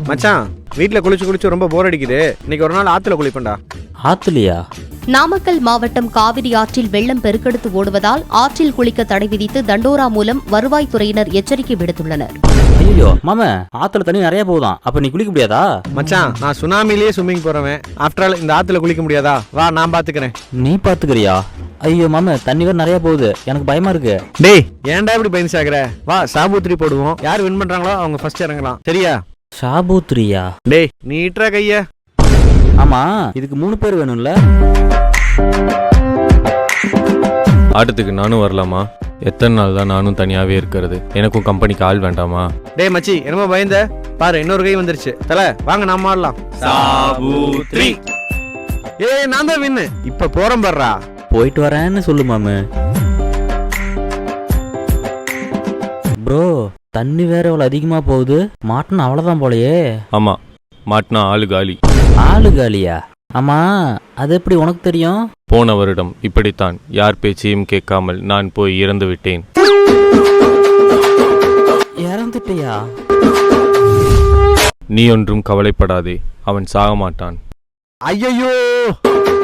மச்சான் வீட்டுல குளிச்சு ரொம்ப போர் அடிக்குது. இன்னைக்கு ஒரு நாள் ஆத்துல குளிப்பண்டா. ஆத்துலையா? நாமக்கல் மாவட்டம் காவிரி ஆற்றில் வெள்ளம் பெருக்கெடுத்து ஓடுவதால் ஆற்றில் குளிக்க தடை விதித்து தண்டோரா மூலம் வருவாய்த்துறையினர் எச்சரிக்கை விடுத்துள்ளனர். ஐயோ மாமா, ஆத்துல தண்ணி நிறைய போகுதான், அப்ப நீ குளிக்க முடியாதா? மச்சான் நான் சுனாமிலேயே ஸ்விம்மிங் போறவன். ஆஃப்டர் ஆல் இந்த ஆத்துல குளிக்க முடியாதா? வா நான் பாத்துக்கிறேன். நீ பாத்துக்கிறியா? ஐயோ மாமா, தண்ணி வேற நிறைய போகுது, எனக்கு பயமா இருக்கு. டேய் ஏன்டா இப்படி பயந்து சாகுற? வா சாபூத்திரி போடுவோம். யார் வின் பண்றாங்களோ அவங்க ஃபர்ஸ்ட் இறங்கலாம். சரியா? சாபூத்திரியா? டேய் நீட்ரா கைய. ஆமா, இதுக்கு 3 பேர் வேணும்ல. ஆட்டத்துக்கு நானும் வரலாமா? எத்தனை நாள் தான் நானும் தனியாவே இருக்கிறது? எனக்கும் கம்பெனிக்கு ஆள் வேண்டாமா? டேய் மச்சி என்னமோ பயந்த பாரு, இன்னொரு கை வந்துருச்சு. தல வாங்க நாம ஆடலாம். சாபூத்ரி. ஏய் நான் தான் வின்னு. இப்ப போறேன் பாருடா. போயிட்டு வரேன்னு சொல்லு மாமு. ப்ரோ தண்ணி வேற இவ்வளவு அதிகமா போகுது, மாட்டினா அவ்வளவுதான் போலயே. ஆமா, மாட்டினா ஆளு காலி. ஆளு காலியா? ஆமா, அது எப்படி உனக்கு தெரியும்? போன வருடம் இப்படித்தான் யார் பேச்சையும் கேட்காமல் நான் போய் இறந்து விட்டேன். இறந்துட்டியா? நீ ஒன்றும் கவலைப்படாதே, அவன் சாக மாட்டான். ஐயோ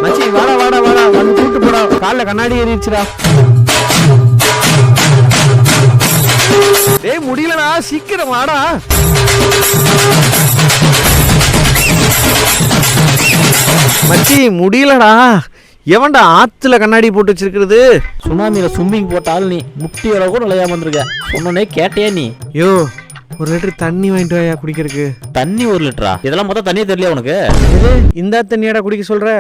மச்சி வாடா வாடா வாடா, வந்து கூட்டு போடா. கால்ல கண்ணாடி ஏறிடுச்சுடா. டேய் முடியலடா, சீக்கிரம் வாடா. மச்சி முடியலடா. எவன்டா ஆத்துல கண்ணாடி போட்டு வச்சிருக்கிறது? சுனாமியில ஸ்விம்மிங் போட்டால் நீ முட்டி வர கூட விளையாம வந்திருக்க. சொன்னே கேட்டியா நீ? யோ ஒரு லிட்டர் தண்ணி வாங்கிட்டு வாயா குடிக்கிறதுக்கு. தண்ணி 1 லிட்டரா? இதெல்லாம் மொத்தம் தண்ணியே தெரியல உனக்கு? இது இந்த தண்ணியாடா குடிக்க சொல்ற?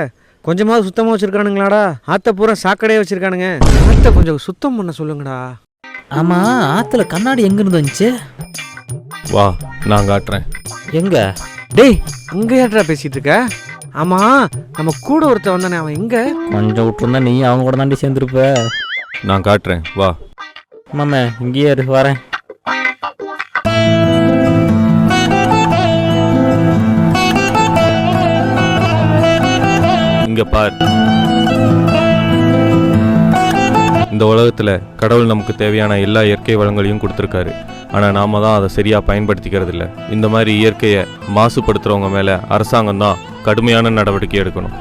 கொஞ்சமாவது சுத்தமா வச்சிருக்கானுங்களாடா? ஆத்த பூரா சாக்கடையே வச்சிருக்கானுங்க. ஆத்த கொஞ்சம் சுத்தம் பண்ண சொல்லுங்கடா. ஆமா, ஆத்துல கண்ணாடி எங்க இருந்து வந்துச்சு? வா நான் காட்டுறேன். எங்க? டேய் அங்க யாரா பேசிட்டு இருக்க? ஆமா நம்ம கூட ஒருத்த வந்தானே, அவன் எங்க? கொஞ்சம் விட்டுருந்தா நீ அவங்க கூட தாண்டி சேர்ந்துருப்ப. நான் காட்டுறேன் வா. மாமா இங்கேயே இரு, வரேன். இங்க பார். இந்த உலகத்துல கடவுள் நமக்கு தேவையான எல்லா இயற்கை வளங்களையும் கொடுத்துருக்காரு. ஆனா நாம தான் அதை சரியா பயன்படுத்திக்கிறது இல்லை. இந்த மாதிரி இயற்கையை மாசுபடுத்துறவங்க மேல அரசாங்கம் தான் கடுமையான நடவடிக்கை எடுக்கணும்.